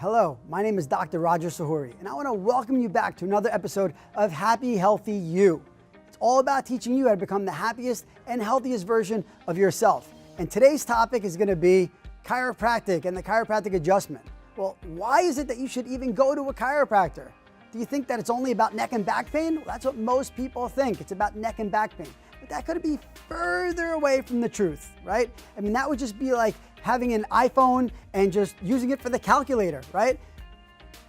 Hello, my name is Dr. Roger Sahoury, and I want to welcome you back to another episode of Happy, Healthy You. It's all about teaching you how to become the happiest and healthiest version of yourself. And today's topic is going to be chiropractic and the chiropractic adjustment. Well, why is it that you should even go to a chiropractor? Do you think that it's only about neck and back pain? Well, that's what most people think. It's about neck and back pain. But that could be further away from the truth, right? I mean, that would just be like having an iPhone and just using it for the calculator, right?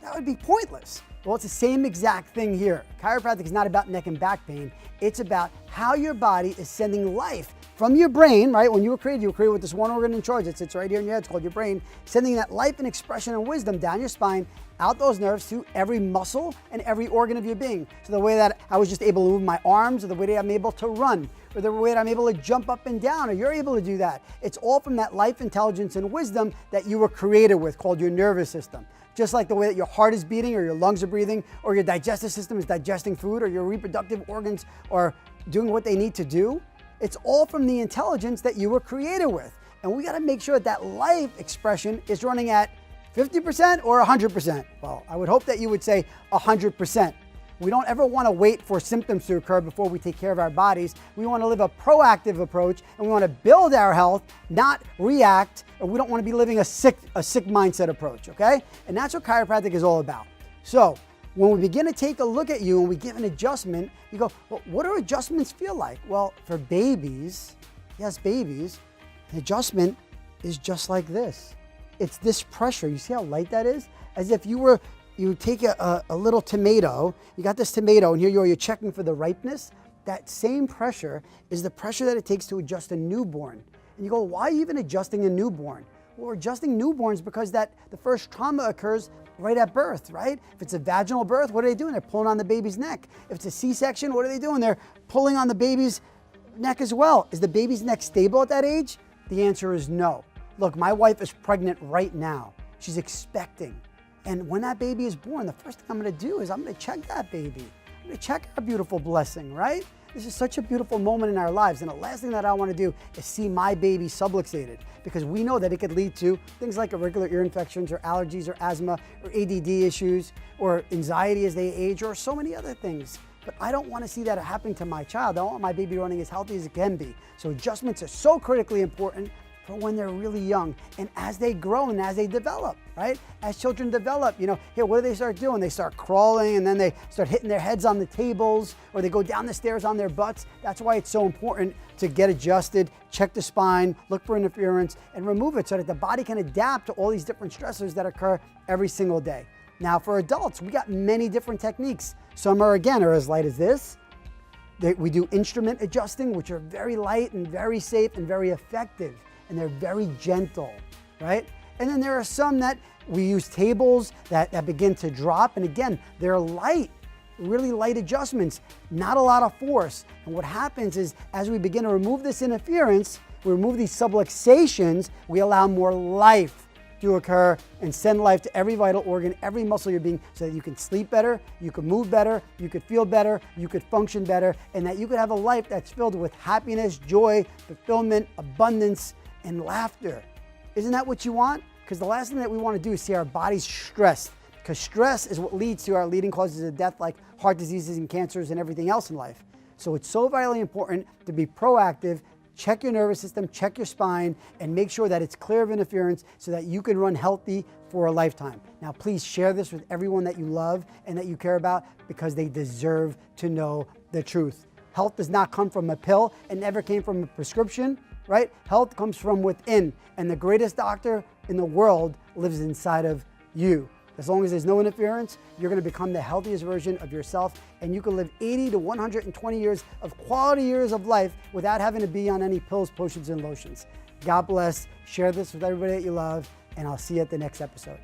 That would be pointless. Well, it's the same exact thing here. Chiropractic is not about neck and back pain. It's about how your body is sending life from your brain, right? When you were created with this one organ in charge that sits right here in your head. It's called your brain, sending that life and expression and wisdom down your spine, out those nerves to every muscle and every organ of your being. So the way that I was just able to move my arms, or the way that I'm able to run, or the way that I'm able to jump up and down, or you're able to do that. It's all from that life, intelligence, and wisdom that you were created with, called your nervous system. Just like the way that your heart is beating, or your lungs are breathing, or your digestive system is digesting food, or your reproductive organs are doing what they need to do. It's all from the intelligence that you were created with. And we gotta make sure that that life expression is running at 50% or 100%. Well, I would hope that you would say 100%. We don't ever want to wait for symptoms to occur before we take care of our bodies. We want to live a proactive approach, and we want to build our health, not react, or we don't want to be living a sick mindset approach, okay? And that's what chiropractic is all about. So when we begin to take a look at you and we give an adjustment, you go, well, what do adjustments feel like? Well, for babies, yes, babies, an adjustment is just like this. It's this pressure. You see how light that is? As if you take a little tomato, you got this tomato, and here you are, you're checking for the ripeness. That same pressure is the pressure that it takes to adjust a newborn. And you go, why even adjusting a newborn? Well, we're adjusting newborns because the first trauma occurs right at birth, right? If it's a vaginal birth, what are they doing? They're pulling on the baby's neck. If it's a C-section, what are they doing? They're pulling on the baby's neck as well. Is the baby's neck stable at that age? The answer is no. Look, my wife is pregnant right now. She's expecting. And when that baby is born, the first thing I'm gonna do is I'm gonna check that baby. I'm gonna check our beautiful blessing, right? This is such a beautiful moment in our lives. And the last thing that I wanna do is see my baby subluxated, because we know that it could lead to things like irregular ear infections or allergies or asthma or ADD issues or anxiety as they age or so many other things. But I don't wanna see that happening to my child. I want my baby running as healthy as it can be. So adjustments are so critically important for when they're really young and as they grow and as they develop, right? As children develop, here, what do they start doing? They start crawling, and then they start hitting their heads on the tables, or they go down the stairs on their butts. That's why it's so important to get adjusted, check the spine, look for interference, and remove it so that the body can adapt to all these different stressors that occur every single day. Now, for adults, we got many different techniques. Some are as light as this. We do instrument adjusting, which are very light and very safe and very effective. And they're very gentle, right? And then there are some that we use tables that begin to drop. And again, they're light, really light adjustments, not a lot of force. And what happens is, as we begin to remove this interference, we remove these subluxations, we allow more life to occur and send life to every vital organ, every muscle you're being, so that you can sleep better, you can move better, you could feel better, you could function better, and that you could have a life that's filled with happiness, joy, fulfillment, abundance, and laughter. Isn't that what you want? Because the last thing that we want to do is see our bodies stressed, because stress is what leads to our leading causes of death, like heart diseases and cancers and everything else in life. So it's so vitally important to be proactive, check your nervous system, check your spine, and make sure that it's clear of interference so that you can run healthy for a lifetime. Now, please share this with everyone that you love and that you care about, because they deserve to know the truth. Health does not come from a pill. It never came from a prescription. Right? Health comes from within, and the greatest doctor in the world lives inside of you. As long as there's no interference, you're going to become the healthiest version of yourself, and you can live 80 to 120 years of quality years of life without having to be on any pills, potions, and lotions. God bless. Share this with everybody that you love, and I'll see you at the next episode.